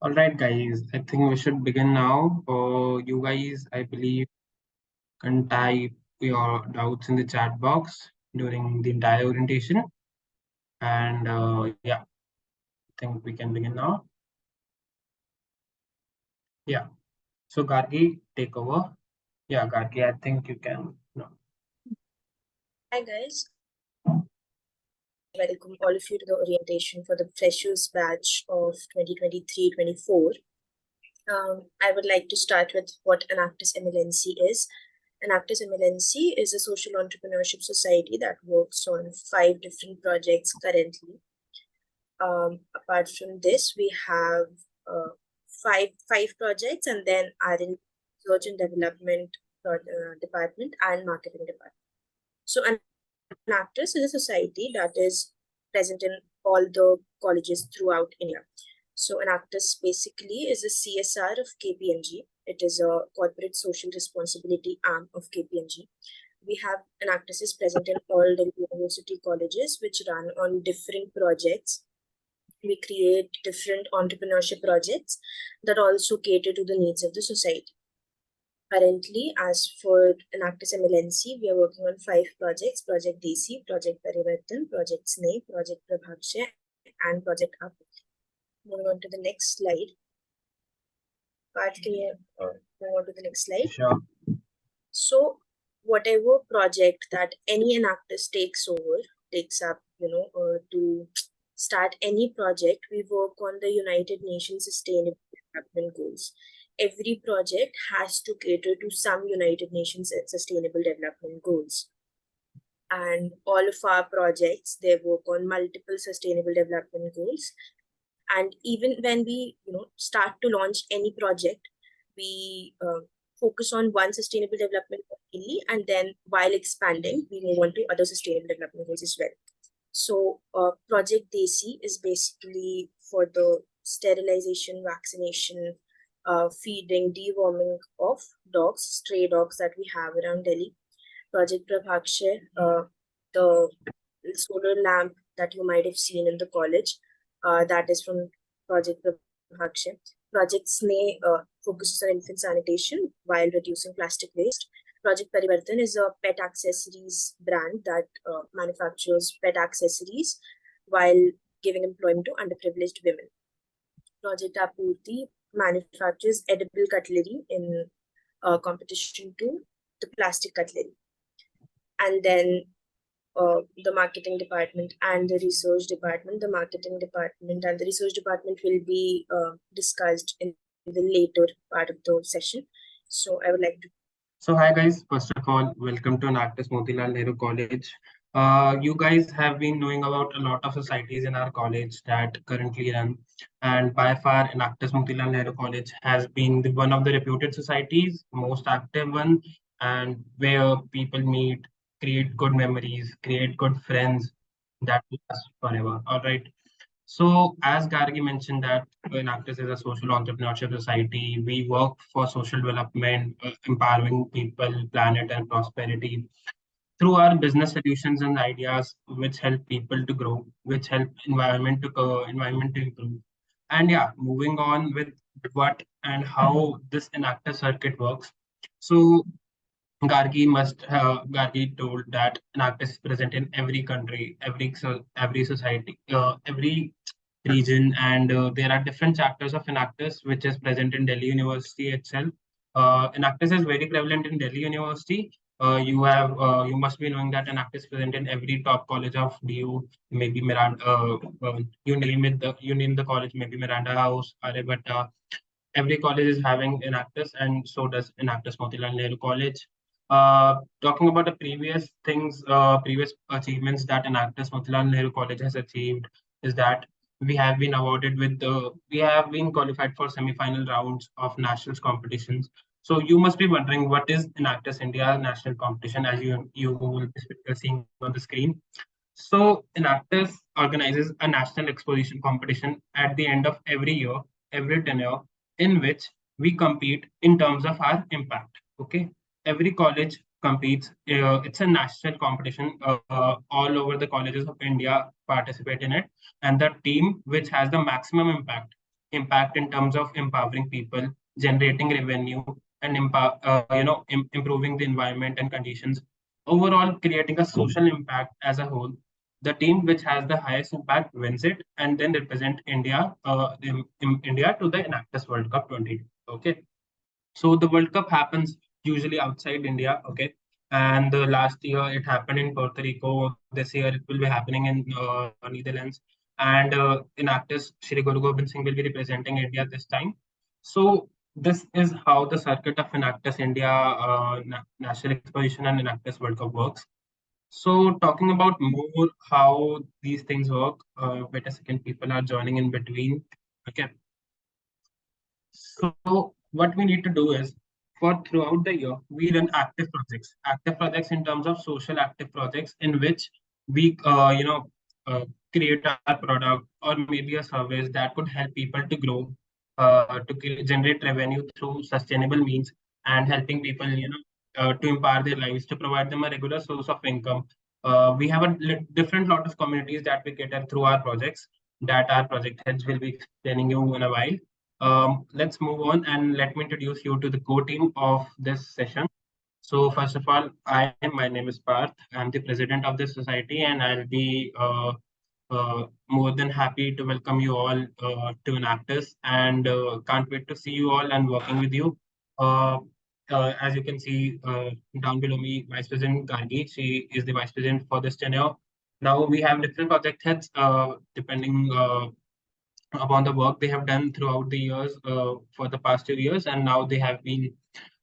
All right, guys, I think we should begin now. You guys, I believe, can type your doubts in the chat box during the entire orientation. And yeah, I think we can begin now. Yeah. So, Gargi, take over. Yeah, Gargi, I think you can. No. Hi guys, welcome all of you to the orientation for the freshers batch of 2023-24. I would like to start with what Enactus MLNC is. Enactus MLNC is a social entrepreneurship society that works on 5 different projects currently. Apart from this, we have five projects, and then our research and development department and marketing department. So Enactus is a society that is present in all the colleges throughout India. So Enactus basically is a CSR of KPMG. It is a corporate social responsibility arm of KPMG. We have Enactus is present in all the university colleges which run on different projects. We create different entrepreneurship projects that also cater to the needs of the society. Currently, as for Enactus MLNC, we are working on 5 projects: Project DESI, Project Parivartan, Project Sneh, Project Prabhakshay, and Project Aapurti. Moving on to the next slide. Parth, can you move on to the next slide? Sure. So, whatever project that any Enactus takes up, to start any project, we work on the United Nations Sustainable Development Goals. Every project has to cater to some United Nations Sustainable Development Goals. And all of our projects, they work on multiple Sustainable Development Goals. And even when we start to launch any project, we focus on one Sustainable Development Goal only, and then while expanding, we move on to other Sustainable Development Goals as well. So Project DESI is basically for the sterilisation, vaccination, feeding, deworming of dogs, stray dogs that we have around Delhi. Project Prabhakshay, the solar lamp that you might have seen in the college, that is from Project Prabhakshay. Project Sneh focuses on infant sanitation while reducing plastic waste. Project Parivartan is a pet accessories brand that manufactures pet accessories while giving employment to underprivileged women. Project Aapurti manufactures edible cutlery in competition to the plastic cutlery. And then the marketing department and the research department. The marketing department and the research department will be discussed in the later part of the session. So I would like to. So hi guys, first of all, welcome to Enactus Motilal Nehru College. You guys have been knowing about a lot of societies in our college that currently run, and by far Enactus Motilal Nehru College has been one of the reputed societies, most active one, and where people meet, create good memories, create good friends that last forever. All right. So, as Gargi mentioned, that Enactus is a social entrepreneurship society. We work for social development, empowering people, planet, and prosperity through our business solutions and ideas, which help people to grow, which help environment to improve. And yeah, moving on with what and how this Enactus circuit works. So, Gargi told that Enactus is present in every country, every society, every region, and there are different chapters of Enactus, which is present in Delhi University itself. Enactus is very prevalent in Delhi University. You must be knowing that Enactus is present in every top college of DU, maybe Miranda. You name the college, maybe Miranda House, Aryabhatta. Every college is having Enactus, and so does Enactus Motilal Nehru College. Talking about the previous achievements that Enactus Motilal Nehru College has achieved is that we have been we have been qualified for semi-final rounds of nationals competitions. So you must be wondering what is Enactus India national competition, as you will be seeing on the screen. So Enactus organizes a national exposition competition at the end of every year, every tenure, in which we compete in terms of our impact. Okay, every college competes. It's a national competition. All over the colleges of India participate in it, and the team which has the maximum impact impact in terms of empowering people, generating revenue, and improving the environment and conditions. Overall, creating a social impact as a whole. The team which has the highest impact wins it, and then represent India, in India to the Enactus World Cup 20. Okay, so the World Cup happens usually outside India. Okay, and the last year it happened in Puerto Rico. This year it will be happening in Netherlands. And Enactus Shri Guru Gobind Singh will be representing India this time. So this is how the circuit of Enactus India National Exposition and Enactus World Cup works. So talking about more how these things work, wait a second, people are joining in between. Okay, so what we need to do is for throughout the year, we run active projects in terms of social active projects in which we, create our product or maybe a service that could help people to grow, generate revenue through sustainable means and helping people, to empower their lives, to provide them a regular source of income. We have a different lot of communities that we cater through our projects that our project heads will be explaining you in a while. Let's move on and let me introduce you to the core team of this session. So first of all, my name is Parth. I'm the president of this society, and I'll be more than happy to welcome you all to Enactus, and can't wait to see you all and working with you. Uh, as you can see down below me, Vice President Gargi, she is the Vice President for this tenure. Now we have different project heads depending upon the work they have done throughout the years for the past 2 years, and now they have been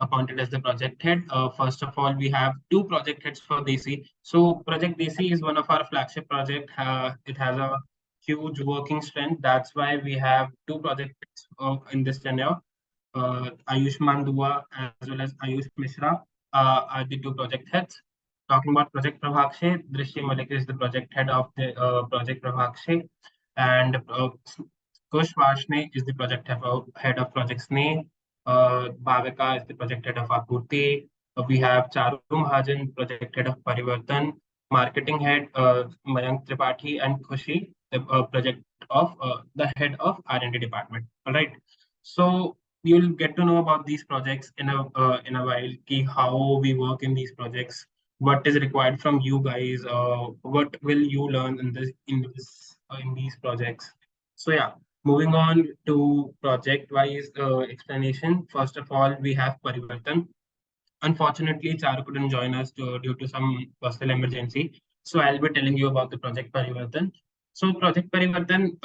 appointed as the project head. First of all, we have two project heads for DESI. So Project DESI is one of our flagship project. It has a huge working strength. That's why we have two project heads in this tenure. Ayushman Dua as well as Ayush Mishra are the two project heads. Talking about Project Prabhakshay, Drishti Malik is the project head of the Project Prabhakshay, and Kush Varshney is the project head of Project Sneh. Bhavika is the project head of Aapurti. We have Charu Mahajan, project head of Parivartan. Marketing head Mayank Tripathi, and Khushi, the project of the head of R&D department. All right. So you'll get to know about these projects in a while. Ki how we work in these projects, what is required from you guys, what will you learn in these projects. So yeah, moving on to project-wise explanation. First of all, we have Parivartan. Unfortunately, Charu couldn't join us due to some personal emergency. So I'll be telling you about the Project Parivartan. So Project Parivartan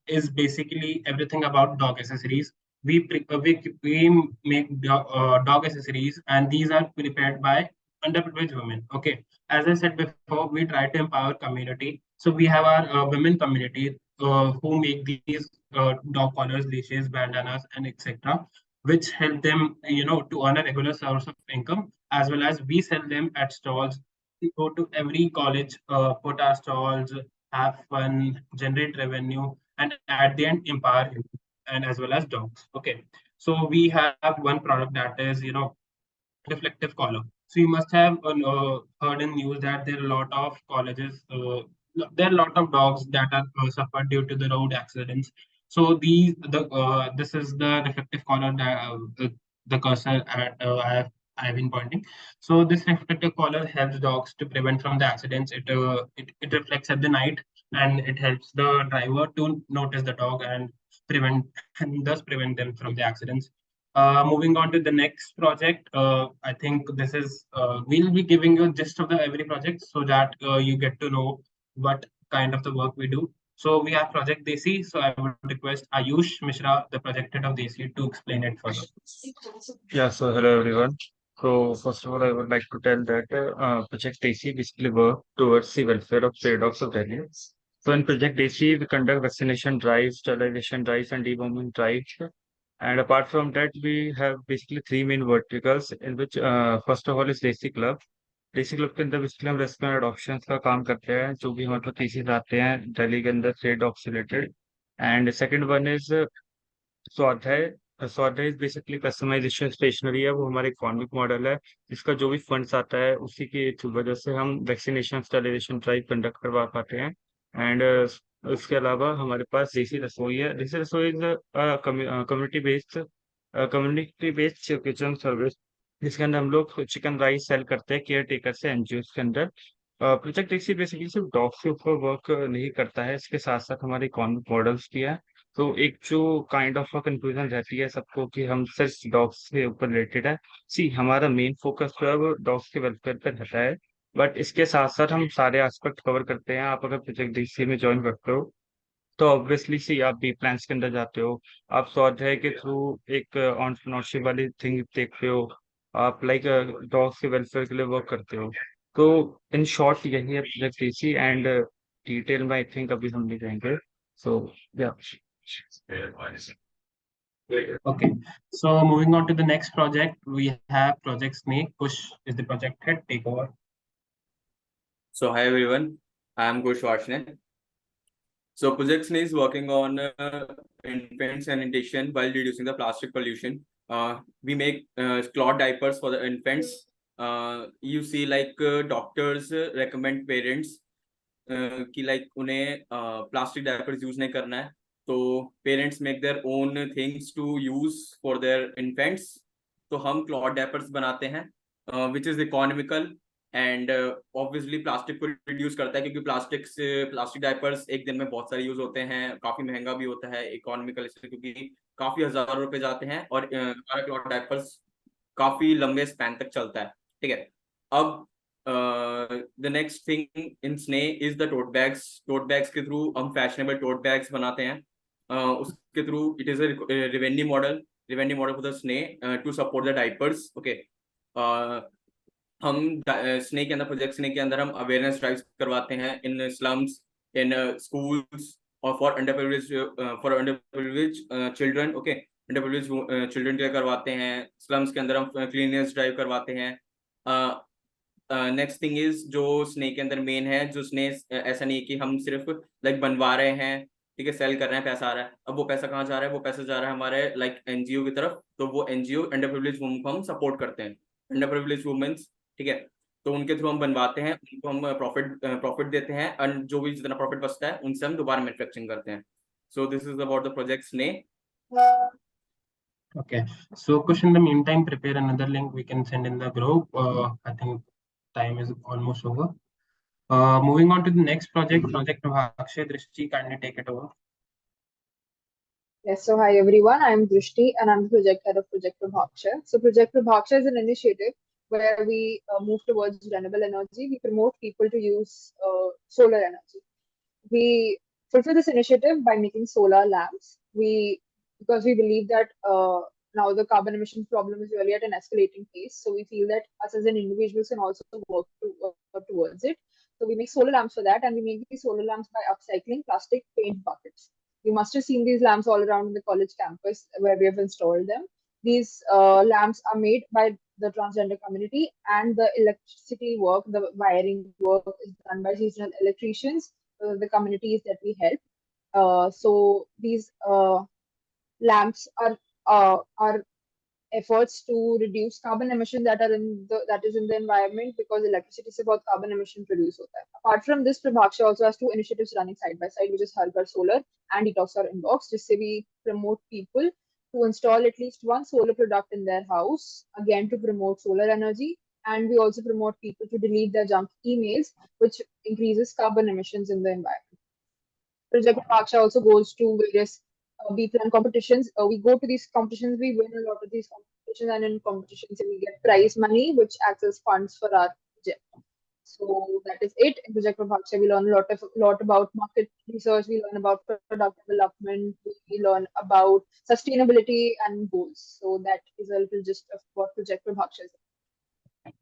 is basically everything about dog accessories. We make dog accessories, and these are prepared by underprivileged women. Okay, as I said before, we try to empower community. So we have our women community who make these dog collars, leashes, bandanas, and etc., which help them, to earn a regular source of income, as well as we sell them at stalls. We go to every college, put our stalls, have fun, generate revenue, and at the end empower youth and as well as dogs. Okay, so we have one product that is, reflective collar. So you must have heard in news that there are a lot of colleges, there are a lot of dogs that are suffered due to the road accidents. So this is the reflective collar that the cursor at I have been pointing. So this reflective collar helps dogs to prevent from the accidents. It reflects at the night, and it helps the driver to notice the dog and prevent and thus prevent them from the accidents. Moving on to the next project, I think this is we'll be giving you a gist of the every project so that you get to know what kind of the work we do. So we have Project Desi. So I would request Ayush Mishra, the project head of Desi, to explain it further. Yeah, so hello everyone. So first of all, I would like to tell that Project AC basically work towards the welfare of stray dogs of Delhi. So in Project AC, we conduct vaccination drives, sterilisation drives, and deworming drives. And apart from that, we have basically three main verticals in which first of all is Desi Club. देसी club के अंदर basically हम rescue and adoption का काम करते हैं जो भी मतलब केसेस आते हैं दिल्ली के अंदर स्ट्रे डॉग से related and second one is स्वाध्याय स्वाध्याय इज बेसिकली कस्टमाइजेशन स्टेशनरी है वो हमारा इकोनॉमिक मॉडल है जिसका जो भी फंड्स आता है उसी की वजह से हम वैक्सीनेशन स्टरलाइजेशन ड्राइव कंडक्ट करवा पाते हैं एंड उसके अलावा हमारे पास देसी रसोई है। देसी रसोई is community based kitchen service, जिसके अंदर हम लोग चिकन राइस सेल करते हैं केयर टेकर से एनजीओ के अंदर। प्रोजेक्ट देसी बेसिकली सिर्फ डॉग्स के ऊपर वर्क नहीं करता है, इसके साथ साथ हमारे इकोनॉमिक मॉडल्स भी है। तो एक जो काइंड ऑफ कंक्लूजन रहती है सबको कि हम सिर्फ डॉग्स के ऊपर रिलेटेड है। सी हमारा मेन फोकस जो है वो डॉग्स के वेलफेयर पर रहता है, बट इसके साथ साथ हम सारे एस्पेक्ट कवर करते हैं। आप अगर प्रोजेक्ट डीसी में ज्वाइन करते हो तो ऑब्वियसली सी आप बी प्लान्स के अंदर जाते हो, आप स्वाध्याय के थ्रू एक एंटरप्रेन्योरशिप वाली थिंग देखते हो, आप लाइक डॉग्स के वेलफेयर के लिए वर्क करते हो। तो इन शॉर्ट यही है प्रोजेक्ट डीसी, एंड डिटेल में आई थिंक अभी हम नहीं जाएंगे। सो या Okay, so moving on to the next project, we have Project Sneh. Kush is the project head. Take over. So hi everyone, I am Kush Varshney. So Project Sneh is working on infant sanitation while reducing the plastic pollution. We make cloth diapers for the infants. You see, like doctors recommend parents कि like उन्हें plastic diapers use नहीं करना है, तो parents make their own things to use for their infants. तो हम cloth diapers बनाते हैं, which is economical and obviously plastic को रिड्यूस करता है, क्योंकि प्लास्टिक डायपर्स एक दिन में बहुत सारे यूज होते हैं, काफी महंगा भी होता है, इकोनॉमिकल इसलिए क्योंकि काफी हजारों रुपए जाते हैं, और हमारा क्लॉथ डायपर्स काफी लंबे स्पैन तक चलता है। ठीक है, अब the next thing in Sneh is the tote bags. Tote bags के थ्रू हम फैशनेबल टोट बैग्स बनाते हैं। उसके through it is revenue model for the Sneh to support the diapers. Okay, हम स्ने के अंदर प्रोजेक्ट स्ने के अंदर हम अवेयरनेस ड्राइव्स करवाते हैं इन स्लम्स, इन स्कूल्स, और फॉर अंडरप्रिविलेज चिल्ड्रन। ओके, अंडरप्रिविलेज चिल्ड्रन के लिए करवाते हैं। स्लम्स के अंदर हम क्लीननेस ड्राइव करवाते हैं। नेक्स्ट थिंग इज जो स्ने के अंदर मेन है, जो स्ने ऐसा नहीं है कि हम सिर्फ लाइक बनवा रहे हैं, ठीक है, सेल कर रहे हैं, पैसा आ रहा है। अब वो पैसा कहाँ जा रहा है? वो पैसा जा रहा है हमारे लाइक एनजीओ की तरफ। तो वो एनजीओ अंडरप्रिविलेज वुमेन को हम सपोर्ट करते हैं, अंडरप्रिविलेज वुमेन्स, ठीक है। तो उनके थ्रू हम बनवाते हैं, उनको हम प्रॉफिट देते हैं, एंड जो भी जितना प्रॉफिट बचता है उनसे हम दोबारा मैन्युफैक्चरिंग करते हैं। So this is about the project Sneh. Okay, so Kush, in the meantime, prepare another link we can send in the group. I think time is almost over. Moving on to the next project, Project Prabhakshay. Drishti, kindly take it over. Yes, so hi everyone, I'm Drishti and I'm the project head of Project Prabhakshay. So Project Prabhakshay is an initiative where we move towards renewable energy. We promote people to use solar energy. We fulfill this initiative by making solar lamps. Because we believe that now the carbon emission problem is really at an escalating pace. So we feel that us as an individuals can also work towards it. So we make solar lamps for that, and we make these solar lamps by upcycling plastic paint buckets. You must have seen these lamps all around the college campus where we have installed them. These lamps are made by the transgender community, and the electricity work, the wiring work is done by seasonal electricians, the communities that we help. So these lamps are efforts to reduce carbon emission that is in the environment, because electricity is about carbon emission produce hota hai. Apart from this, Prabhakshay also has two initiatives running side by side, which is Har Ghar Solar and Detox Our Inbox, जिससे we promote people to install at least one solar product in their house, again to promote solar energy. And we also promote people to delete their junk emails, which increases carbon emissions in the environment. Project Prabhakshay also goes to various B-plan competitions. We go to these competitions, we win a lot of these competitions, and in competitions we get prize money, which acts as funds for our project. So that is it. In Project Prabhakshay, we learn a lot about market research. We learn about product development. We learn about sustainability and goals. So that is a little gist of what Project Prabhakshay is.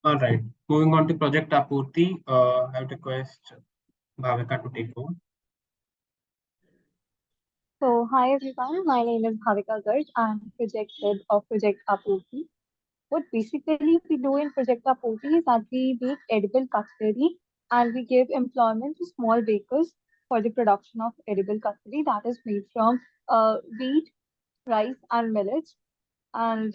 All right, moving on to Project Aapurti. I would request Bhavika to take over. So, hi everyone, my name is Bhavika Garg. I'm project head of Project Aapurti. What basically we do in Project Aapurti is that we make edible cutlery and we give employment to small bakers for the production of edible cutlery that is made from wheat, rice, and millets. And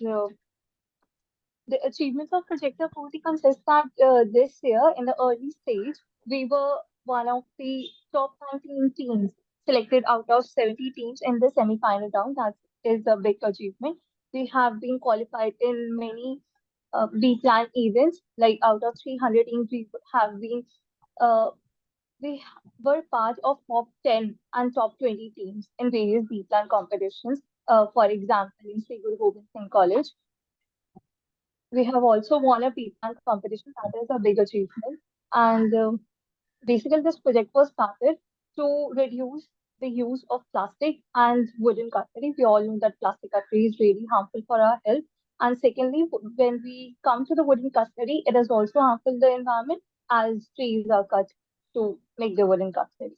the achievements of Project Aapurti consist that this year, in the early stage, we were one of the top 19 teams selected out of 70 teams in the semi-final round. That is a big achievement. We have been qualified in many B-plan events. Like out of 300 teams, have been uh, we were part of top 10 and top 20 teams in various B-plan competitions. For example, in Sri Guru Gobind Singh College, we have also won a B-plan competition. That is a big achievement. And basically, this project was started to reduce the use of plastic and wooden cutlery. We all know that plastic cutlery is really harmful for our health. And secondly, when we come to the wooden cutlery, it is also harmful to the environment as trees are cut to make the wooden cutlery.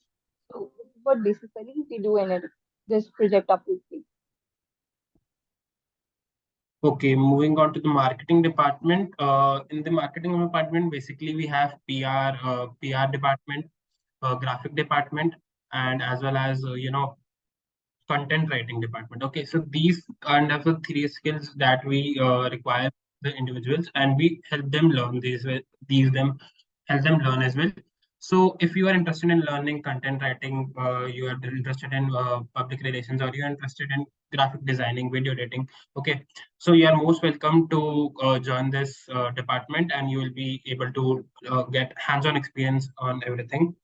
So, what basically we do in it, this project Aapurti. Okay, moving on to the marketing department. In the marketing department, basically we have PR department, graphic department, and as well as content writing department. Okay, so these kind of the three skills that we require the individuals, and we help them learn help them learn as well. So if you are interested in learning content writing, you are interested in public relations, or you are interested in graphic designing, video editing, okay, so you are most welcome to join this department, and you will be able to get hands-on experience on everything.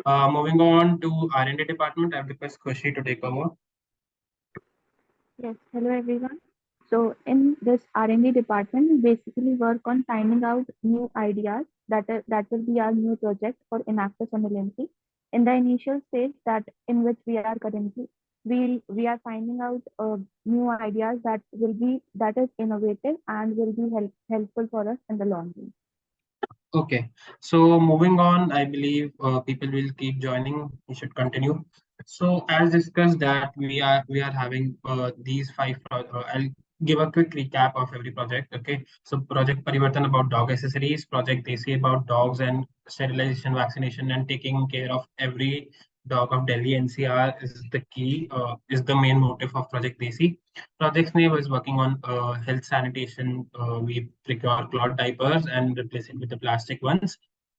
Moving on to R&D department, I request Khushi to take over. Yes, hello everyone. So in this R&D department, we basically work on finding out new ideas that will be our new project for Enactus MLNC. In the initial stage that in which we are currently, we are finding out new ideas that is innovative and will be helpful for us in the long run. Okay, so moving on, I believe people will keep joining. We should continue. So as discussed that we are having these five. I'll give a quick recap of every project. Okay, so project Parivartan about dog accessories, project DESI about dogs and sterilisation, vaccination, and taking care of every dog of Delhi NCR is the key. Is the main motive of project DESI. Project Sneh was working on health sanitation. We procure cloth diapers and replace it with the plastic ones.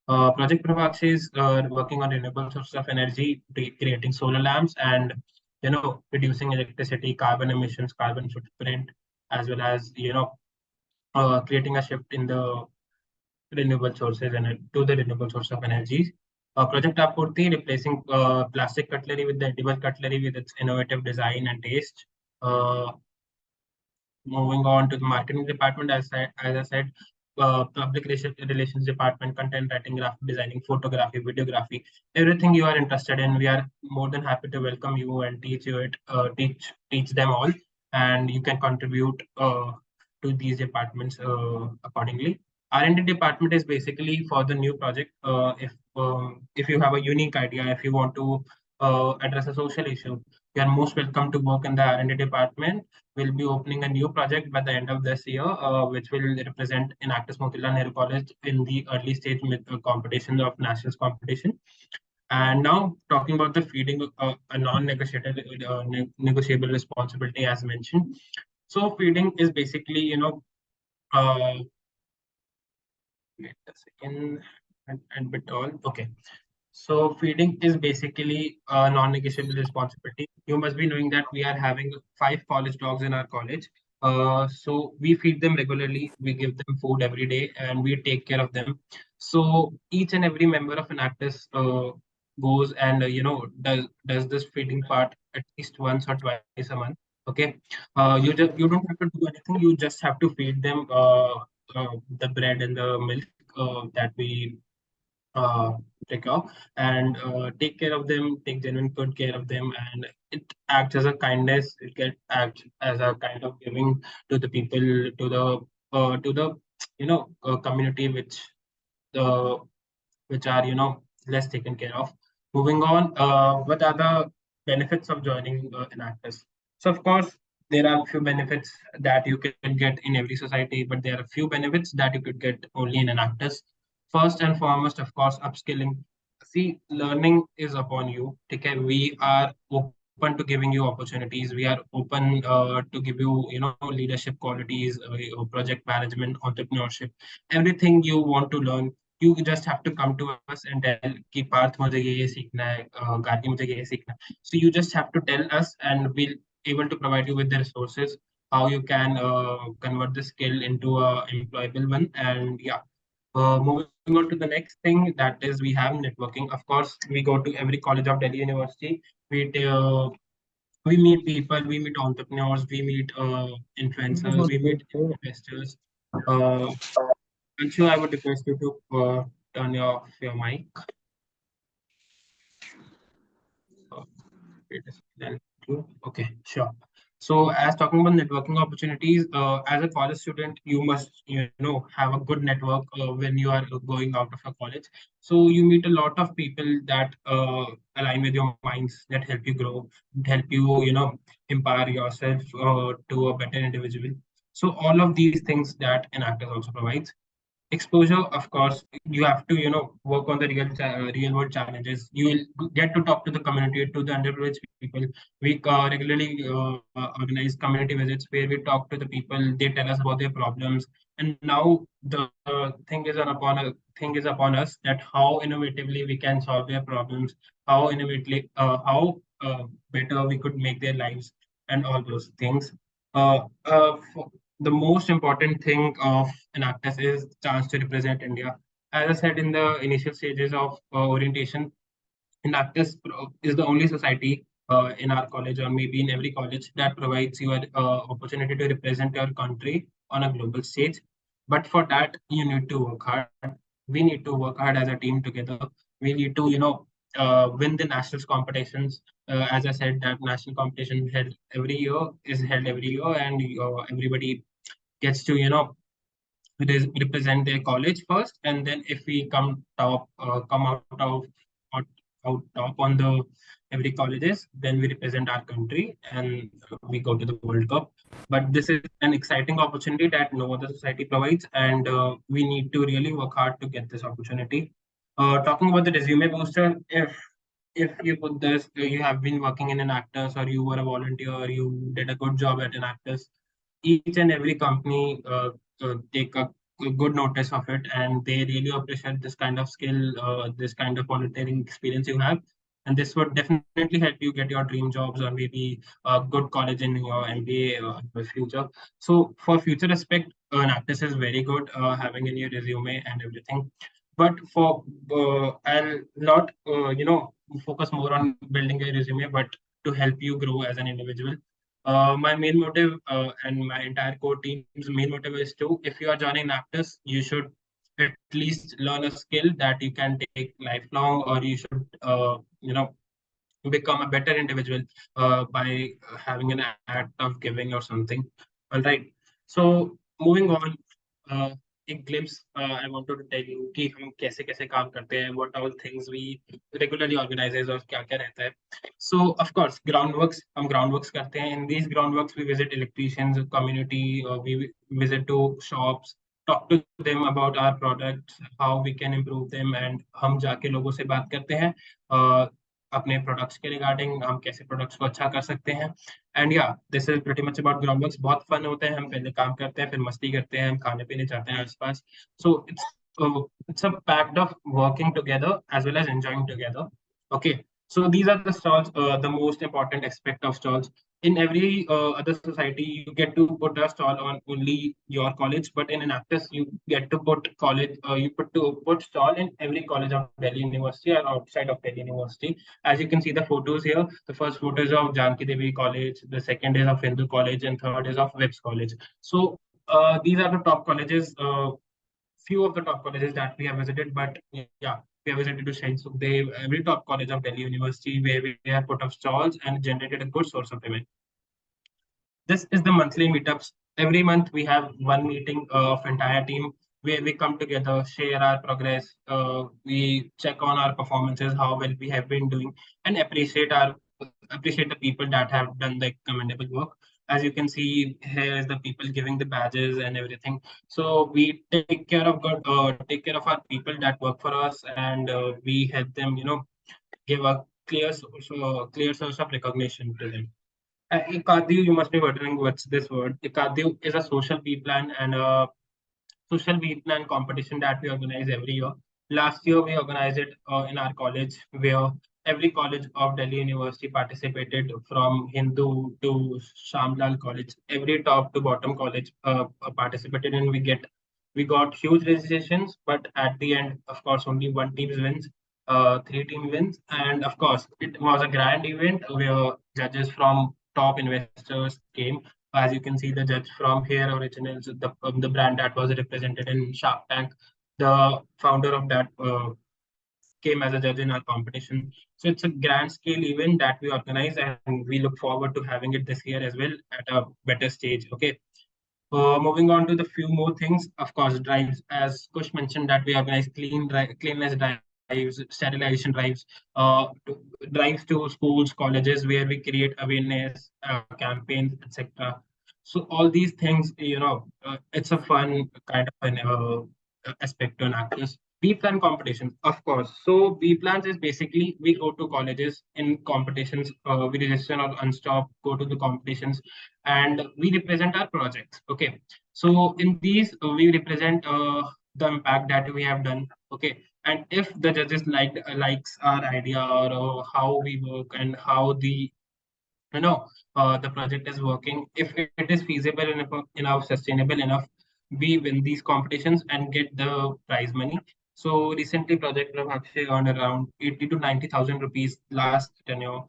Project Prabhakshay is working on renewable sources of energy, creating solar lamps, and reducing electricity, carbon emissions, carbon footprint, as well as creating a shift in the renewable sources and to the renewable source of energy. Project Aapurti replacing plastic cutlery with the edible cutlery with its innovative design and taste. Uh, Moving on to the marketing department, as I said, public relations department, content writing, graphic designing, photography, videography, everything you are interested in, we are more than happy to welcome you and teach them all, and you can contribute to these departments accordingly. R&D department is basically for the new project. If you have a unique idea, if you want to address a social issue, you are most welcome to work in the R&D department. We'll be opening a new project by the end of this year, which will represent Enactus Motilal Nehru College in the early stage competition of nationals competition. And now talking about the feeding, a non-negotiable negotiable responsibility as mentioned. So feeding is basically, wait a second, and bit all. Okay. So feeding is basically a non-negotiable responsibility. You must be knowing that we are having 5 college dogs in our college. So we feed them regularly. We give them food every day, and we take care of them. So each and every member of Enactus goes and does this feeding part at least once or twice a month. Okay, you don't have to do anything. You just have to feed them the bread and the milk that we uh, take care and take care of them, take genuine good care of them, and it acts as a kindness. It can act as a kind of giving to the people, to the community uh, which are less taken care of. Moving on, what are the benefits of joining Enactus? So of course there are few benefits that you can get in every society, but there are few benefits that you could get only in Enactus. First and foremost, of course, upskilling. See, learning is upon you. Okay, we are open to giving you opportunities. We are open to give you, leadership qualities, project management, entrepreneurship, everything you want to learn. You just have to come to us and tell कि पार्थ मुझे ये सीखना है, गार्गी मुझे ये सीखना है. So you just have to tell us, and we'll able to provide you with the resources how you can convert the skill into a employable one. And yeah, moving on to the next thing, that is we have networking. Of course, we go to every college of Delhi University. We meet people, we meet entrepreneurs, we meet influencers, we meet investors. Anshu, I would request you to turn your mic. Uh, wait a second. Okay, sure. So, as talking about networking opportunities, as a college student, you must, have a good network when you are going out of a college. So, you meet a lot of people that align with your minds, that help you grow, help you, empower yourself to a better individual. So, all of these things that Enactus also provides. Exposure, of course, you have to work on the real world challenges. You will get to talk to the community, to the underprivileged people. We regularly organize community visits where we talk to the people, they tell us about their problems. And now the thing is upon us, that how innovatively we can solve their problems, how innovatively better we could make their lives, and all those things. The most important thing of Enactus is chance to represent India. As I said in the initial stages of orientation, Enactus is the only society in our college, or maybe in every college, that provides you an opportunity to represent your country on a global stage. But for that, you need to work hard. We need to work hard as a team together. We need to, win the national competitions. As I said, that national competition held every year, and everybody gets to represent their college first, and then if we come out, out top on the every colleges, then we represent our country and we go to the World Cup. But this is an exciting opportunity that no other society provides, and we need to really work hard to get this opportunity. Talking about the resume booster, if you put this, you have been working in an actors, or you were a volunteer, you did a good job at an actors, each and every company take a good notice of it, and they really appreciate this kind of skill, this kind of volunteering experience you have. And this would definitely help you get your dream jobs, or maybe a good college in your MBA in the future. So for future aspect, an actress is very good having in your resume and everything. But for I'll not focus more on building a resume, but to help you grow as an individual. My main motive and my entire core team's main motive is to, if you are joining Aptus, you should at least learn a skill that you can take lifelong, or you should, become a better individual by having an act of giving or something. All right. So moving on, एक glimpse I wanted to tell you कि हम कैसे कैसे काम करते हैं, what all things we regularly organize और क्या क्या रहता है. So of course groundworks, हम groundworks करते हैं. In these groundworks we visit electricians, community, we visit to shops, talk to them about our products, how we can improve them, and हम जाके लोगों से बात करते हैं अपने प्रोडक्ट्स के रिगार्डिंग, हम कैसे प्रोडक्ट्स को अच्छा कर सकते हैं. एंड या this is pretty much about groundworks. बहुत फन होते हैं, हम पहले काम करते हैं, फिर मस्ती करते हैं, हम खाने पीने जाते हैं आसपास. सो it's a pact of working together as well as enjoying together. Okay, so these are the stalls, the most important aspect of stalls. In every other society, you get to put a stall on only your college, but in Enactus, you get to put put stall in every college of Delhi University or outside of Delhi University. As you can see the photos here, the first photo is of Janki Devi College, the second is of Hindu College, and third is of Webs College. So these are the top colleges. Few of the top colleges that we have visited, but yeah, we have visited to Shahin Sukhdev, every top college of Delhi University, where we have put up stalls and generated a good source of revenue. This is the monthly meetups. Every month we have one meeting of entire team where we come together, share our progress, we check on our performances, how well we have been doing, and appreciate the people that have done the commendable work. As you can see, here is the people giving the badges and everything. So we take care of our people that work for us, and we help them, give a clear source of recognition to them. Ikadu, you must be wondering what's this word. Ikadu is a social B plan and a social week plan competition that we organize every year. Last year, we organized it in our college, where every college of Delhi University participated, from Hindu to Shamlal College. Every top to bottom college participated, and we got huge registrations. But at the end, of course, only one team wins, three team wins, and of course, it was a grand event where judges from top investors came. As you can see, the judge from Hair Originals, the brand that was represented in Shark Tank, the founder of that came as a judge in our competition. So it's a grand scale event that we organize, and we look forward to having it this year as well at a better stage. Okay. Moving on to the few more things, of course, drives. As Kush mentioned, that we organize cleanliness drives, sterilization drives, drives to schools, colleges, where we create awareness campaigns, etc. So all these things, it's a fun kind of an aspect to an actress. B plan competitions, of course. So B plans is basically we go to colleges in competitions, we register on Unstop, go to the competitions, and we represent our projects. Okay, so in these we represent the impact that we have done. Okay, and if the judges likes our idea, or how we work and how the project is working, if it is feasible enough, sustainable enough, we win these competitions and get the prize money. So recently, Project Prabhakshay earned around 80 to 90,000 rupees last tenure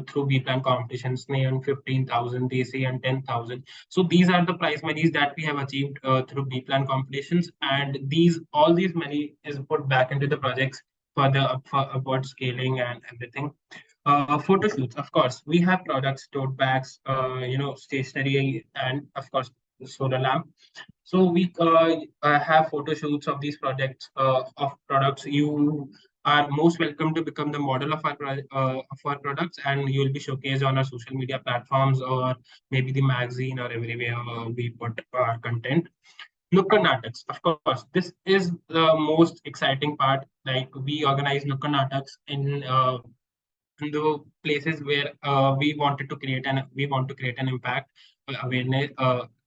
through B plan competitions. Sneh earned 15,000, DESI and 10,000. So these are the prize monies that we have achieved through B plan competitions, and all these money is put back into the projects for upward scaling and everything. Photo shoots, of course, we have products, tote bags, stationery, and of course, the solar lamp. So we have photo shoots of these projects of products. You are most welcome to become the model of of our products, and you will be showcased on our social media platforms, or maybe the magazine, or everywhere we put our content. Nukkad Nataks, of course, this is the most exciting part. Like, we organize Nukkad Nataks in the places where we want to create an impact, awareness,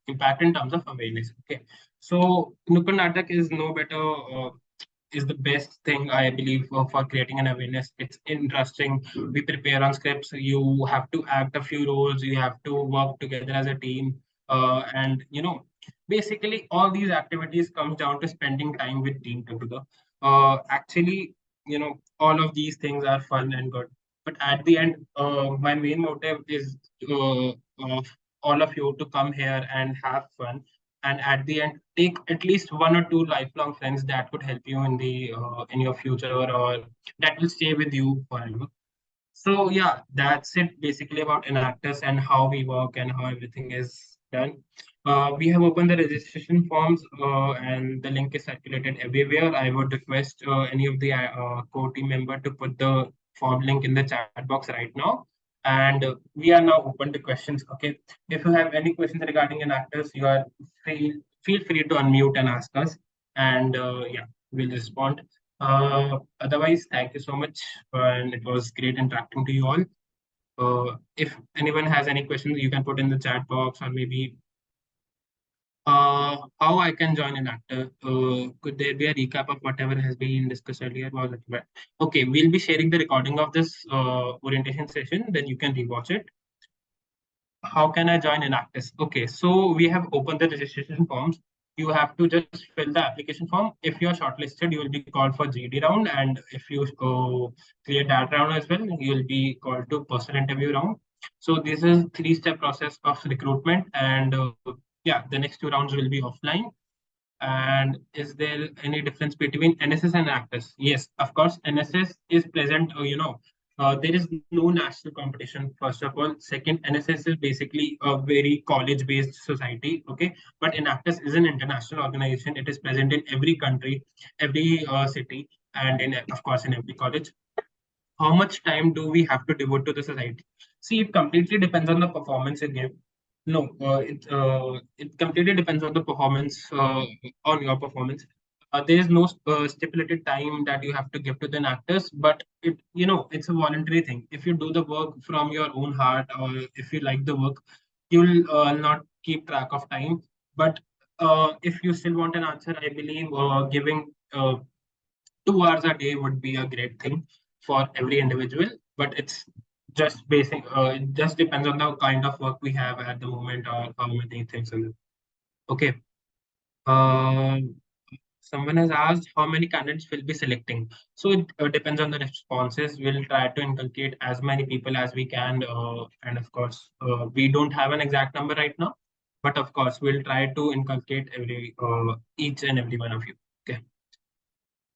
impact in terms of awareness. Okay, so Nukkad Natak is no better. Is the best thing, I believe, for creating an awareness. It's interesting. We prepare on scripts. You have to act a few roles. You have to work together as a team, and basically all these activities comes down to spending time with team together. Actually, all of these things are fun and good, but at the end, my main motive is of all of you to come here and have fun, and at the end take at least one or two lifelong friends that could help you in your future, or that will stay with you forever. So yeah, that's it basically about Enactus and how we work and how everything is done. We have opened the registration forms, and the link is circulated everywhere. I would request any of the core team member to put the form link in the chat box right now. And we are now open to questions. Okay, if you have any questions regarding Enactus, you are feel free to unmute and ask us, and yeah, we'll respond. Otherwise, thank you so much, and it was great interacting to you all. If anyone has any questions, you can put in the chat box, or maybe how I can join an actor. Could there be a recap of whatever has been discussed earlier? Was it right? Okay, we'll be sharing the recording of this orientation session, then you can rewatch it. How can I join Enactus? Okay, so we have opened the registration forms. You have to just fill the application form. If you are shortlisted, you will be called for GD round, and if you clear that round as well, you will be called to personal interview round. So this is three-step process of recruitment, and yeah, the next two rounds will be offline. And is there any difference between NSS and Enactus? Yes, of course, NSS is present, there is no national competition, first of all. Second, NSS is basically a very college-based society, okay? But Enactus is an international organization. It is present in every country, every city, and of course, in every college. How much time do we have to devote to the society? See, it completely depends on the performance you give. No, it completely depends on the performance, on your performance. There is no stipulated time that you have to give to the actors, but it's a voluntary thing. If you do the work from your own heart, or if you like the work, you'll not keep track of time. But if you still want an answer, I believe giving 2 hours a day would be a great thing for every individual, but it's just basic. It just depends on the kind of work we have at the moment or how many things in it. Okay. Someone has asked how many candidates will be selecting. So it depends on the responses. We'll try to inculcate as many people as we can. And of course, we don't have an exact number right now, but of course, we'll try to inculcate each and every one of you. Okay.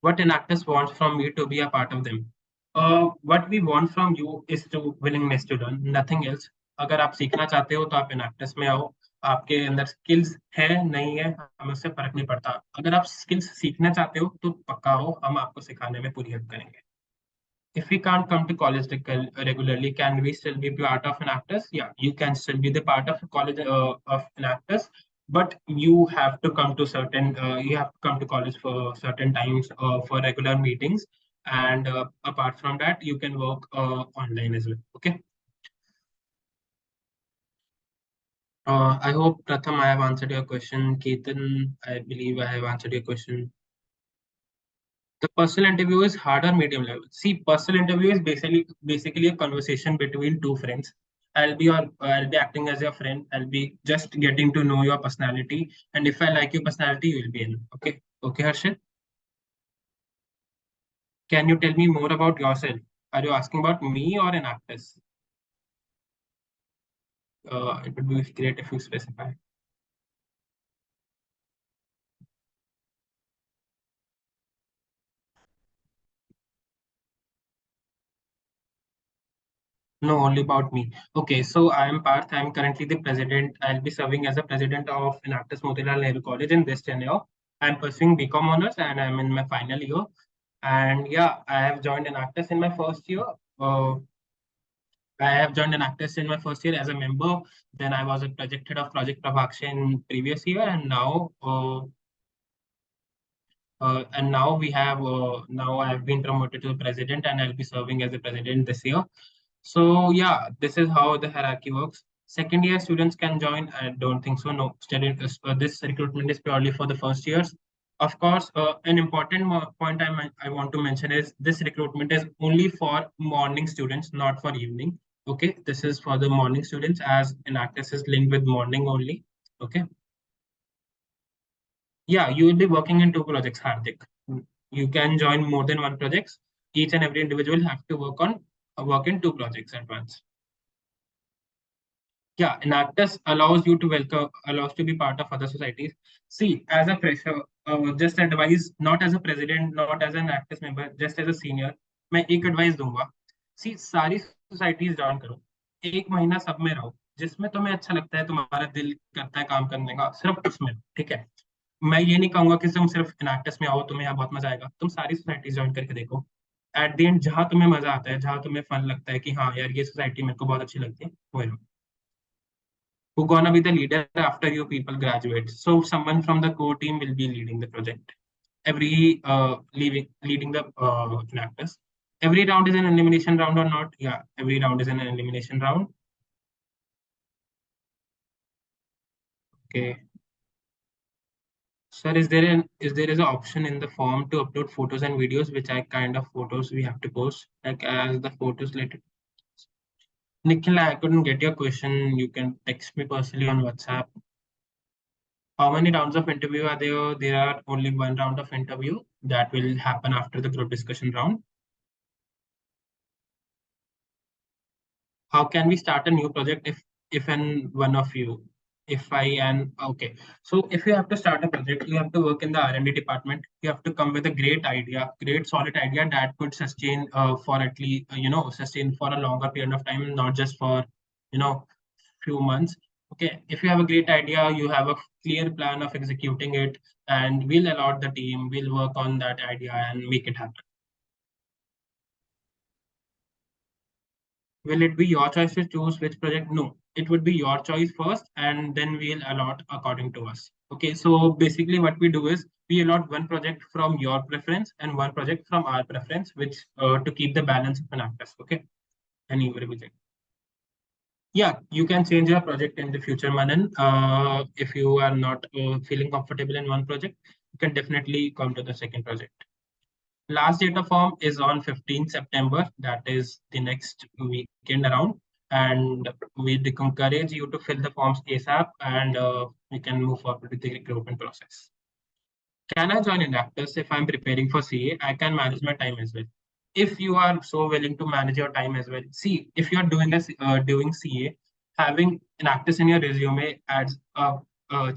What Enactus wants from me to be a part of them. What we want from you is to willingness to learn, nothing else. अगर आप सीखना चाहते हो तो आप Enactus में आओ. आपके अंदर स्किल्स है नहीं है हमें उससे फर्क नहीं पड़ता. अगर आप स्किल्स सीखना चाहते हो तो पक्का हो, हम आपको सिखाने में पूरी हेल्प करेंगे. If we can't come to college regularly, can we still be part of Enactus? Yeah, you can still be the part of college of Enactus, but you have to come to college for certain times for regular meetings, and apart from that, you can work online as well. Okay. I hope Pratham, I have answered your question. Ketan, I believe I have answered your question. The personal interview is hard or medium level. See, personal interview is basically a conversation between two friends. I'll be acting as your friend. I'll be just getting to know your personality, and if I like your personality, you will be in. Okay, okay, Harshit. Can you tell me more about yourself? Are you asking about me or an actress? It would be great if you specify. No, only about me. Okay, so I am Parth. I am currently the president. I'll be serving as a president of Enactus Motilal Nehru College in this tenure. I'm pursuing BCom honors and I'm in my final year. And yeah, I have joined Enactus in my first year. I have joined Enactus in my first year as a member. Then I was a project head of Project Prabhakshay in previous year, and now we have now I have been promoted to the president, and I'll be serving as the president this year. So yeah, this is how the hierarchy works. Second year students can join. I don't think so. No, this recruitment is purely for the first years. Of course, an important point I want to mention is this recruitment is only for morning students, not for evening. Okay, this is for the morning students as Enactus is linked with morning only. Okay. Yeah, you will be working in two projects, Hardik. You can join more than one projects. Each and every individual have to work in two projects at once. Yeah, Enactus allows to be part of other societies. See, as a fresher, just advise, not as a president, not as an Enactus member, just as a senior, मैं एक advice दूंगा. See, सारी societies join करो. एक महीना सब में रहो. जिसमें तुम्हें अच्छा लगता है, तुम्हारा दिल करता है काम करने का, सिर्फ उसमें, ठीक है. मैं ये नहीं कहूंगा कि तुम सिर्फ Enactus में आओ, तुम्हें यहाँ बहुत मजा आएगा. तुम सारी सोसाइटीज ज्वाइन करके देखो. एट द एंड जहाँ तुम्हें मजा आता है, जहाँ तुम्हें फन लगता है कि हाँ यार ये सोसाइटी मेरे को बहुत अच्छी लगती है, वो who gonna be the leader after you people graduate. So someone from the core team will be leading the project. Leading the Enactus. Every round is an elimination round or not? Yeah, every round is an elimination round. Okay. Sir, is there an option in the form to upload photos and videos? Which kind of photos we have to post? Like as the photos related. Nikhil, I couldn't get your question. You can text me personally on WhatsApp. How many rounds of interview are there? There are only one round of interview that will happen after the group discussion round. How can we start a new project if and one of you, if I and okay. So if you have to start a project, you have to work in the R&D department. You have to come with a great idea, great solid idea that could sustain for at least sustain for a longer period of time, not just for few months. Okay, if you have a great idea, you have a clear plan of executing it, and we'll allot the team, we'll work on that idea and make it happen. Will it be your choice to choose which project? No, it would be your choice first, and then we'll allot according to us. Okay, so basically what we do is we allot one project from your preference and one project from our preference, which to keep the balance of an actors. Okay, and you will reject. Yeah, you can change your project in the future, Manan. If you are not feeling comfortable in one project, you can definitely come to the second project. Last data form is on 15th September. That is the next weekend around. And we encourage you to fill the forms ASAP, and we can move forward with the recruitment process. Can I join Enactus if I'm preparing for CA? I can manage my time as well. If you are so willing to manage your time as well, see, if you are doing CA, having Enactus in your resume adds a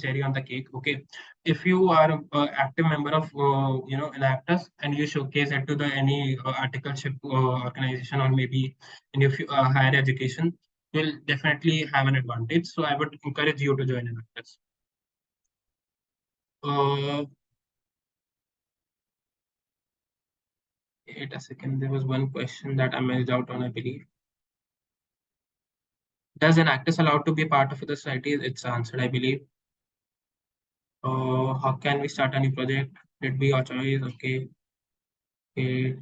cherry on the cake. Okay, if you are an active member of Enactus and you showcase it to the any articleship organization, or maybe in your higher education, you'll definitely have an advantage. So I would encourage you to join Enactus. Wait a second, there was one question that I missed out on, I believe. Does an actress allowed to be part of the society? It's answered, I believe. How can we start a new project? Let be your choice. Okay. Okay.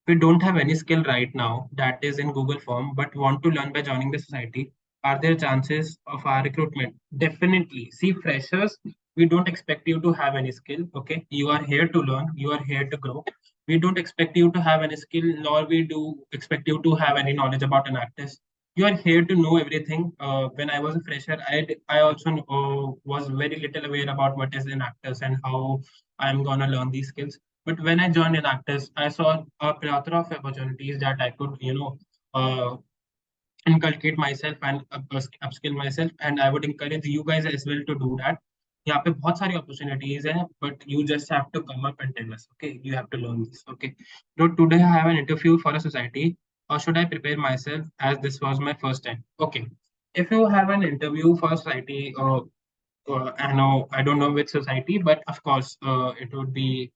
We don't have any skill right now that is in Google form, but want to learn by joining the society. Are there chances of our recruitment? Definitely. See, freshers, we don't expect you to have any skill. Okay. You are here to learn, you are here to grow. We don't expect you to have any skill, nor we do expect you to have any knowledge about an actress. You are here to know everything. When I was a fresher, I also was very little aware about what is an actress and how I'm gonna learn these skills. But when I joined Enactus, I saw a plethora of opportunities that I could, uh, inculcate myself and upskill myself. And I would encourage you guys as well to do that. यहाँ पे बहुत सारी opportunities हैं, but you just have to come up and tell us. Okay, you have to learn this. Okay, so today I have an interview for a society, or should I prepare myself as this was my first time? Okay, if you have an interview for a society, I don't know which society, but of course, it would be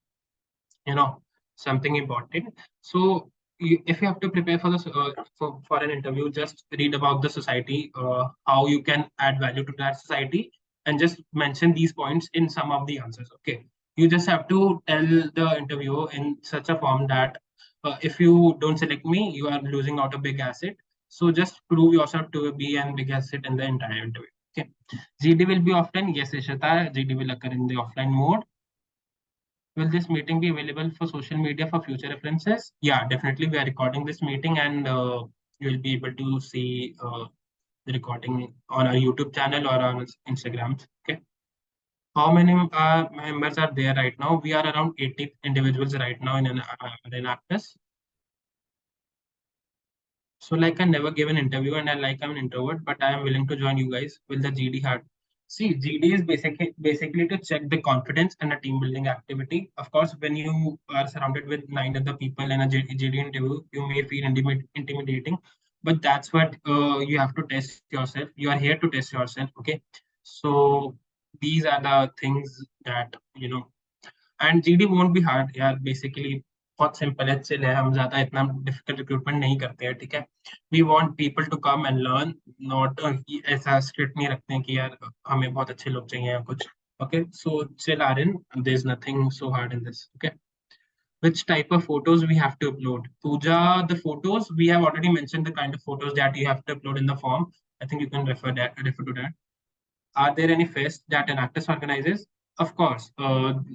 you know something important. So if you have to prepare for this for an interview, just read about the society, how you can add value to that society, and just mention these points in some of the answers. Okay, you just have to tell the interviewer in such a form that if you don't select me, you are losing out a big asset. So just prove yourself to be a big asset in the entire interview. Okay, GD will be offline. Yes, Ishita, GD will occur in the offline mode. Will this meeting be available for social media for future references? Yeah, definitely. We are recording this meeting, and you will be able to see the recording on our YouTube channel or on Instagram. Okay. How many members are there right now? We are around 80 individuals right now in Aptus. So like I never gave an interview, and I'm an introvert, but I am willing to join you guys. Will the GD hard? See, GD is basically to check the confidence and a team building activity. Of course, when you are surrounded with 9 other people in a GD interview, you may feel intimidating, but that's what you have to test yourself. You are here to test yourself. Okay, so these are the things that and GD won't be hard यार basically बहुत simple है chill है हम ज़्यादा इतना difficult recruitment नहीं करते हैं ठीक है we want people to come and learn not ऐसा strict नहीं रखते हैं कि यार हमें बहुत अच्छे लोग चाहिए या कुछ okay so chill Aryan there's nothing so hard in this okay which type of photos we have to upload Pooja the photos we have already mentioned the kind of photos that you have to upload in the form I think you can refer to that are there any fests that Enactus organizes? Of course,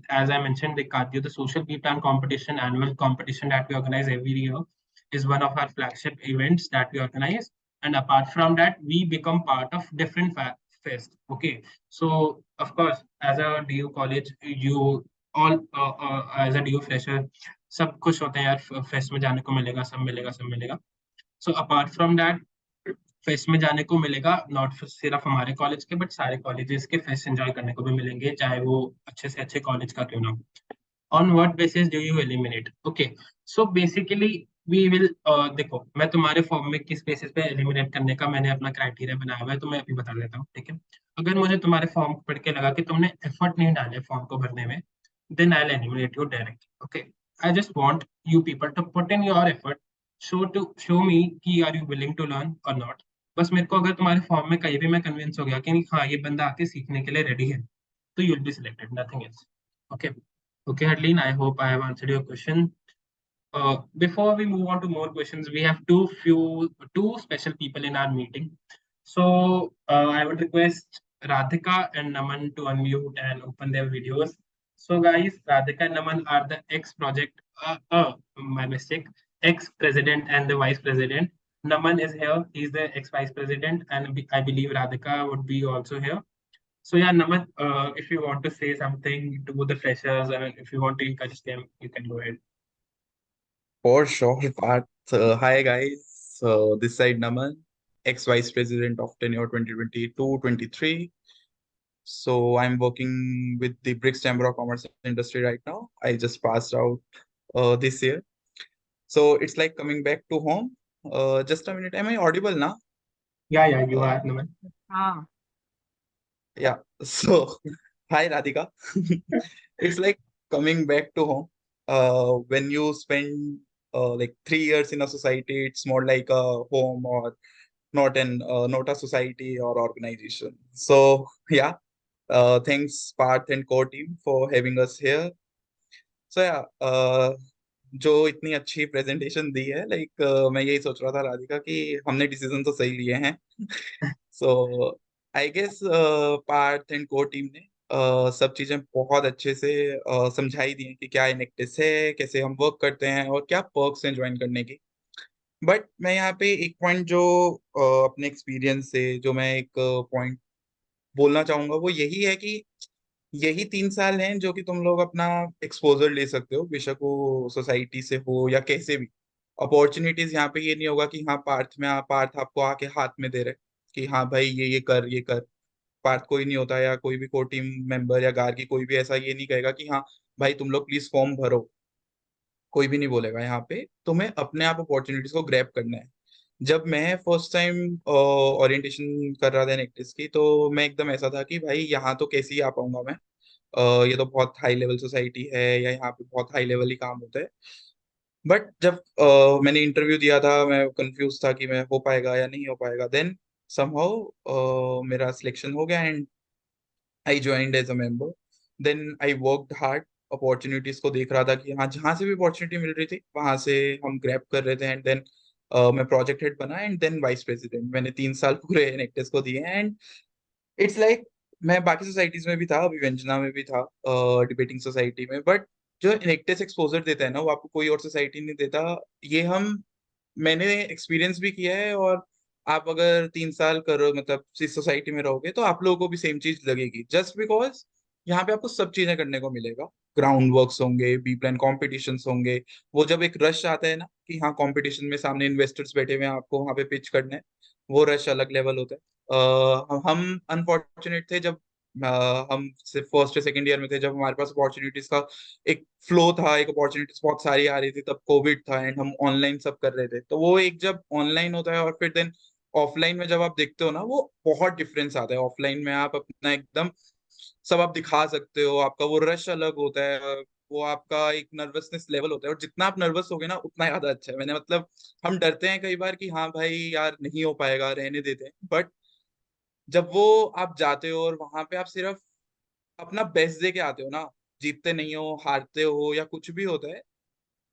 as I mentioned, the social bee plan competition, annual competition that we organize every year, is one of our flagship events that we organize. And apart from that, we become part of different fests. Okay, so of course, as a DU college, you all as a DU fresher, सब खुश होते हैं यार fest में जाने को मिलेगा सब मिलेगा so apart from that fest में जाने को मिलेगा नॉट सिर्फ हमारे कॉलेज के बट सारे कॉलेजेस के फेस्ट एंजॉय करने को भी मिलेंगे चाहे वो अच्छे से अच्छे कॉलेज का क्यों ना हो on what basis do you eliminate okay so basically we will देखो मैं तुम्हारे फॉर्म में किस बेसिस पे एलिमिनेट करने का मैंने अपना क्राइटेरिया बनाया हुआ है तो मैं अभी बता देता हूँ ठीक है अगर मुझे तुम्हारे फॉर्म पढ़ के लगा कि तुमने एफर्ट नहीं डाले फॉर्म को भरने में then I'll eliminate you directly. Okay. I just want you people to put in your effort, show me कि are you willing to learn or not. बस मेरे को अगर तुम्हारे फॉर्म में कहीं भी मैं कन्विंस हो गया कि हाँ ये बंदा आके सीखने के लिए रेडी है तो you'll be selected, nothing else. Okay. Okay, Harleen, I hope I have answered your question. Before we move on to more questions, we have two special people in our meeting. So I would request Radhika and Naman to unmute and open their videos. So guys, Radhika and Naman are the ex-project, my mistake, ex-president and the vice president. Naman is here, he's the ex-vice president, and I believe Radhika would be also here. So yeah, Naman, if you want to say something to the freshers and if you want to encourage them, you can go ahead. For sure, Parth. Hi, guys. This side Naman, ex-vice president of tenure 2022-23. So I'm working with the BRICS Chamber of Commerce and Industry right now. I just passed out this year. So it's like coming back to home. Just a minute. Am I audible now? Yeah, you are, Naman. Yeah. So, hi, Radhika. It's like coming back to home. When you spend like 3 years in a society, it's more like a home or not a society or organization. So yeah, thanks Parth and core team for having us here. So yeah, जो इतनी अच्छी presentation दी है, like मैं यही सोच रहा था राधिका कि हमने डिसीजन तो सही लिए हैं. So I guess Parth and core team ने सब चीजें बहुत अच्छे से समझाई दी हैं कि क्या इनेक्टिस है, कैसे हम वर्क करते हैं और क्या पर्क्स हैं ज्वाइन करने की. बट मैं यहाँ पे एक पॉइंट जो अपने एक्सपीरियंस से जो मैं एक पॉइंट बोलना चाहूंगा वो यही है कि यही 3 साल हैं जो कि तुम लोग अपना एक्सपोजर ले सकते हो, बेशक वो सोसाइटी से हो या कैसे भी. अपॉर्चुनिटीज यहाँ पे ये नहीं होगा कि हाँ पार्थ आपको आके हाथ में दे रहे कि हाँ भाई ये कर. पार्थ कोई नहीं होता या कोई भी को टीम मेंबर या गार की कोई भी ऐसा ये नहीं कहेगा कि हाँ भाई तुम लोग प्लीज फॉर्म भरो. कोई भी नहीं बोलेगा. यहाँ पे तुम्हें अपने आप अपॉर्चुनिटीज को ग्रैब करना है. जब मैं फर्स्ट टाइम ओरिएंटेशन कर रहा था नेक्टिस की, तो मैं एकदम ऐसा था कि भाई यहाँ तो कैसे ही आ पाऊंगा मैं. ये तो बहुत हाई लेवल सोसाइटी है या यहाँ पे बहुत हाई लेवल ही काम होता है. बट जब मैंने इंटरव्यू दिया था, मैं कंफ्यूज था कि मैं हो पाएगा या नहीं हो पाएगा. देन समहाउ मेरा सिलेक्शन हो गया and I joined as a member. Then I worked hard. Opportunities को देख रहा था कि हाँ जहाँ से भी अपॉर्चुनिटी मिल रही थी वहां से हम ग्रैब कर रहे थे. एंड देन मैं प्रोजेक्ट हेड बना एंड देन वाइस प्रेसिडेंट. मैंने 3 साल पूरे नेक्टेस को दिए. एंड इट्स लाइक मैं बाकी सोसाइटीज में भी था, अभी व्यंजना में भी था डिबेटिंग सोसाइटी में. बट जो नेक्टेस एक्सपोजर देता है ना वो आपको कोई और सोसाइटी नहीं देता. ये मैंने एक्सपीरियंस भी किया है. और आप अगर 3 साल करो मतलब इस सोसाइटी में रहोगे तो आप लोगों को भी सेम चीज लगेगी, जस्ट बिकॉज यहाँ पे आपको सब चीजें करने को मिलेगा. ग्राउंड वर्क्स होंगे, बी प्लान कॉम्पिटिशन्स होंगे. वो जब एक रश आता है ना कि हाँ कंपटीशन में सामने इन्वेस्टर्स बैठे हुए हैं, आपको वहाँ पे पिच करना है, वो रश अलग लेवल होता है. हम अनफॉर्चुनेट थे जब हम सिर्फ फर्स्ट या सेकंड ईयर में थे, जब हमारे पास अपॉर्चुनिटीज का एक फ्लो था, एक अपॉर्चुनिटीज बहुत सारी आ रही थी. तब कोविड था एंड हम ऑनलाइन सब कर रहे थे. तो वो एक जब ऑनलाइन होता है और फिर देन ऑफलाइन में जब आप देखते हो ना वो बहुत डिफरेंस आता है. ऑफलाइन में आप अपना एकदम सब आप दिखा सकते हो, आपका वो रश अलग होता है, वो आपका एक नर्वसनेस लेवल होता है. और जितना आप नर्वस होगे ना उतना ज्यादा अच्छा है. मैंने मतलब हम डरते हैं कई बार कि हाँ भाई यार नहीं हो पाएगा, रहने देते हैं. बट जब वो आप जाते हो और वहां पे आप सिर्फ अपना बेस्ट दे के आते हो ना, जीतते नहीं हो, हारते हो या कुछ भी होता है,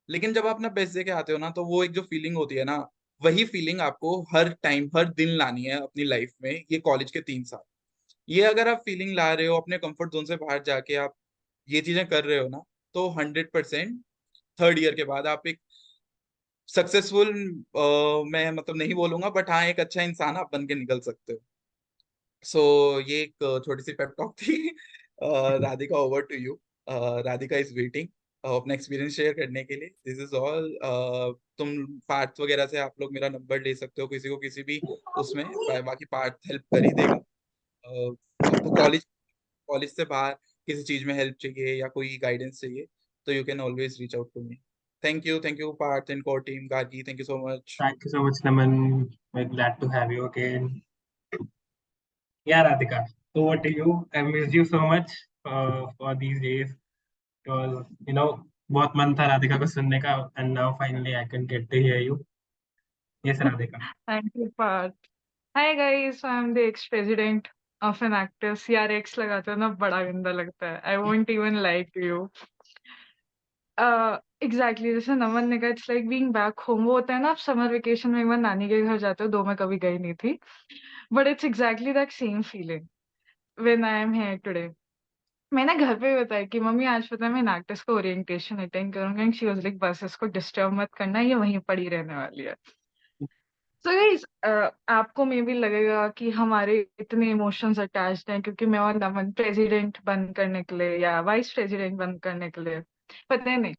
लेकिन जब आप अपना बेस्ट दे के आते हो ना तो वो एक जो फीलिंग होती है ना, वही फीलिंग आपको हर टाइम हर दिन लानी है अपनी लाइफ में. ये कॉलेज के 3 साल, ये अगर आप फीलिंग ला रहे हो अपने कंफर्ट जोन से बाहर जाके आप ये चीजें कर रहे हो ना, तो 100% थर्ड ईयर के बाद आप एक सक्सेसफुल, मैं मतलब नहीं बोलूंगा बट हाँ एक अच्छा इंसान आप बन के निकल सकते हो. सो ये एक छोटी सी पेप टॉक थी. Radhika over to you. Radhika is waiting अपना एक्सपीरियंस शेयर करने के लिए. This is all. तुम पार्थ वगैरह से आप लोग मेरा नंबर ले सकते हो, किसी को किसी भी उसमें बाकी पार्थ हेल्प कर ही देगा. आपको कॉलेज कॉलेज से बाहर किसी चीज में हेल्प चाहिए या कोई गाइडेंस चाहिए तो you can always reach out to me. Thank you Parth and core team. Gargi, thank you so much. Thank you so much, Naman. We're glad to have you again. Yeah, Radhika. So what to you? I missed you so much for these days. Because बहुत मन था राधिका को सुनने का, and now finally I can get to hear you. Yes, Radhika. Thank you, Parth. Hi guys, I'm the ex-president of Enactus. यार ex लगाते हो ना बड़ा गंदा लगता है. I won't even lie to you. Exactly जैसे नमन ने कहा, it's like being back home. वो होता है ना, आप समर वेकेशन में एक बार नानी के घर जाते हो, 2 मैं कभी गई नहीं थी. But it's exactly that same feeling when I am here today. मैंने घर पे भी बताया कि मम्मी आज पता है मैं इनैक्टस का ओरिएंटेशन अटेंड करूंगा एंड शी वाज लाइक बस इसको डिस्टर्ब मत करना, ये वहीं पड़ी रहने वाली है। सो गाइस आपको मे भी लगेगा कि हमारे इतने इमोशंस अटैच्ड हैं क्योंकि मैं और नमन प्रेसिडेंट बन करने के लिए या वाइस प्रेसिडेंट बन करने के लिए, पता नहीं।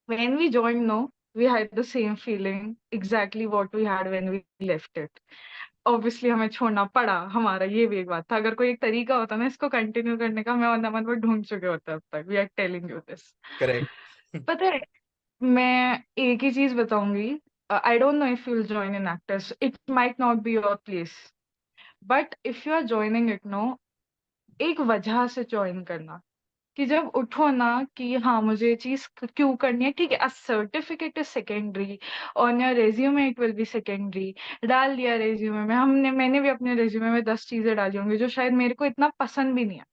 When we joined, no, we had the same feeling, exactly what we had when we left it. Obviously हमें छोड़ना पड़ा, हमारा ये भी एक बात था। अगर कोई एक तरीका होता ना इसको कंटिन्यू करने का, मैं और नमन वो ढूंढ चुके होते अब तक। We are telling you this. Correct. पता है, मैं एक ही चीज बताऊंगी। I don't know if you will join Enactus, it might not be your place, but if you are joining it, no, एक वजह से ज्वाइन करना कि जब उठो ना कि हाँ मुझे ये चीज क्यों करनी है। ठीक है, a certificate is secondary, on your resume it will be secondary. डाल दिया रेज्यूमे में, मैंने भी अपने रेज्यूमे में 10 चीजें डाली होंगी जो शायद मेरे को इतना पसंद भी नहीं है,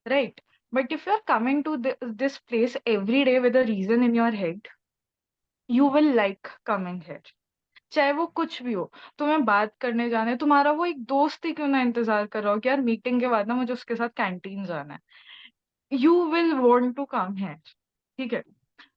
right? But if you are coming to this place every day with a reason in your head, you will like coming here, चाहे वो कुछ भी हो। तुम्हें बात करने जाना है, तुम्हारा वो एक दोस्त ही क्यों ना इंतजार कर रहा हो कि यार मीटिंग के बाद ना मुझे उसके साथ कैंटीन जाना है, you will want to come here. ठीक है,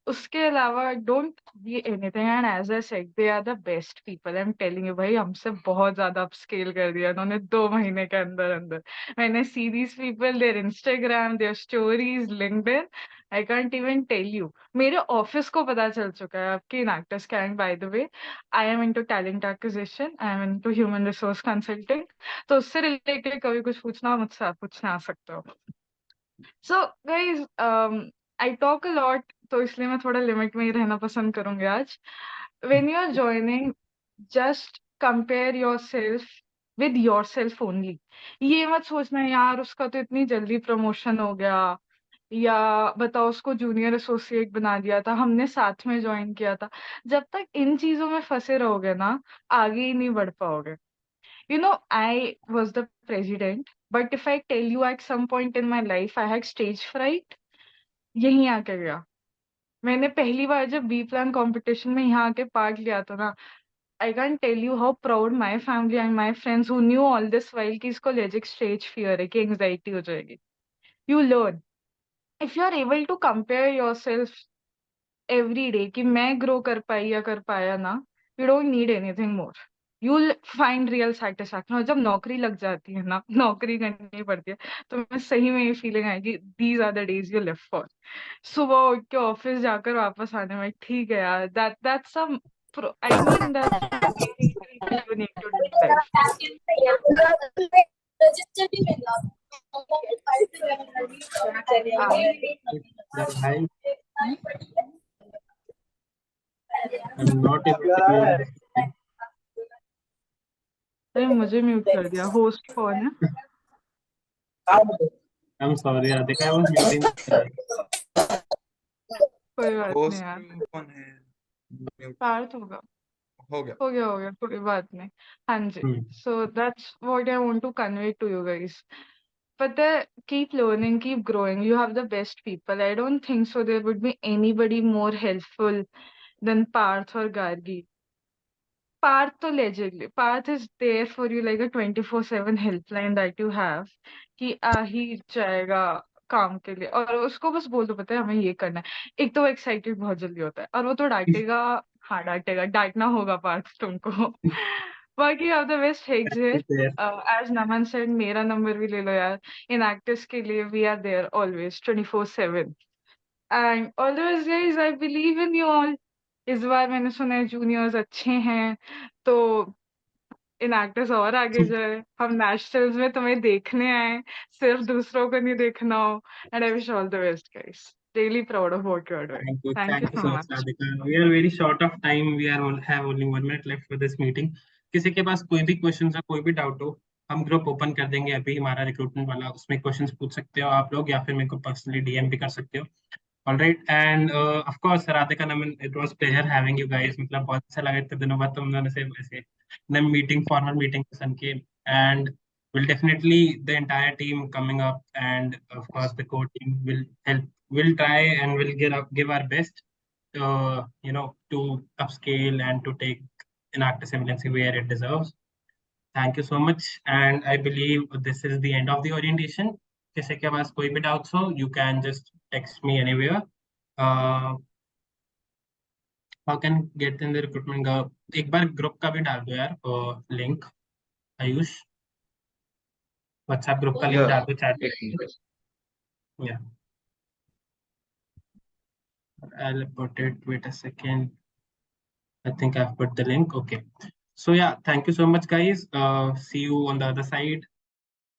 उसके अलावा don't be anything, and as I said they are the best people. I am telling you भाई, हमसे बहुत ज्यादा अपस्केल कर दिया उन्होंने 2 महीने के अंदर अंदर। मैंने see these people, their Instagram, their stories, LinkedIn, I can't even tell you. मेरे ऑफिस को पता चल चुका है आपके इनैक्टर्स का। And by the way, I am into talent acquisition, I am into human resource consulting, तो उससे रिलेटेड कभी कुछ पूछना हो मुझसे आप पूछना आ सकते हो। So guys, I talk a lot, तो इसलिए मैं थोड़ा लिमिट में ही रहना पसंद करूंगी आज। When you are joining, just compare yourself with yourself only. ये मत सोचना यार उसका तो इतनी जल्दी प्रमोशन हो गया, या बताओ उसको जूनियर एसोसिएट बना दिया था, हमने साथ में ज्वाइन किया था। जब तक इन चीजों में फंसे रहोगे ना, आगे ही नहीं बढ़ पाओगे। I was the president, but if I tell you at some point in my life I had stage fright, यहीं आके गया। मैंने पहली बार जब बी प्लान कंपटीशन में यहाँ आके पार्ट लिया था ना, I can't tell you how proud my family and my friends who knew all this while कि इसको लेजिक स्टेज फियर है, कि एंजाइटी हो जाएगी। You learn. If you are able to compare yourself every day कि मैं grow कर पाई या कर पाया ना, you don't need anything more, you'll find real satisfaction। और जब नौकरी लग जाती है ना, नौकरी करनी पड़ती है, तो मैं सही में ये फीलिंग आएगी, these are the days you live for। सुबह उठ के ऑफिस जाकर वापस आने में, ठीक है यार, that's some I mean that's something you need to do in life। Hi, I'm not able to hear this. अरे मुझे म्यूट कर दिया, होस्ट कौन है? I'm sorry, Radhika, I was muting. कोई बात नहीं होस्ट यार, कौन है? Mute पार्थ होगा। हो गया। हो गया, कोई बात नहीं। हाँ जी, Hmm. so that's what I want to convey to you guys। But keep learning, keep growing. You have the best people. I don't think so there would be anybody more helpful than Parth or Gargi। Parth तो legitly, Parth is there for you like a 24/7 helpline that you have, कि आ ही जाएगा काम के लिए, और उसको बस बोल दो पता है हमें ये करना है। एक तो वो एक्साइटेड बहुत जल्दी होता है, और वो तो डांटेगा। हाँ डांटेगा, डांटना होगा पार्थ तुमको। बाकी आप the best Is exit. there? As Naman said, मेरा नंबर भी ले लो यार, इन एक्टर्स के लिए we are there always 24/7। And always guys, I believe in you all. इस बार मैंने सुना है जूनियर्स अच्छे हैं, तो इन एक्टर्स और आगे जाए, हम नेशनल्स में तुम्हें देखने आए, सिर्फ दूसरों को नहीं देखना हो। And I wish all the best guys, really proud of what you are doing. Thank you. Thank you Thank you so so much, much. Radhika. We are very short of time. We are have only 1 minute left for this meeting. किसी के पास कोई भी question या कोई भी doubt हो, हम group open कर देंगे अभी, हमारा रिक्रूटमेंट वाला, उसमें क्वेश्चंस पूछ सकते हो आप लोग, या फिर मेरे को पर्सनली डीएम भी कर सकते हो। All right, and of course, Radhika, Naman, it was pleasure having you guys. मतलब बहुत अच्छा लगा इतने दिनों बाद तुम दोनों से ऐसे नम मीटिंग, फॉर्मल मीटिंग पसंद की, and will definitely the entire team coming up, and of course the core team will help, will try and will give our best, to upscale and to take Enactus MLNC where it deserves. Thank you so much, and I believe this is the end of the orientation. किसी के पास कोई भी doubts हो, you can just text me anywhere. How can get in the recruitment? एक बार group का भी डाल दो यार link. आयुष, WhatsApp group का link Yeah. डाल दो chat. एक minute. Yeah. I'll put it. Wait a second. I think I've put the link. Okay. So yeah, thank you so much, guys. See you on the other side.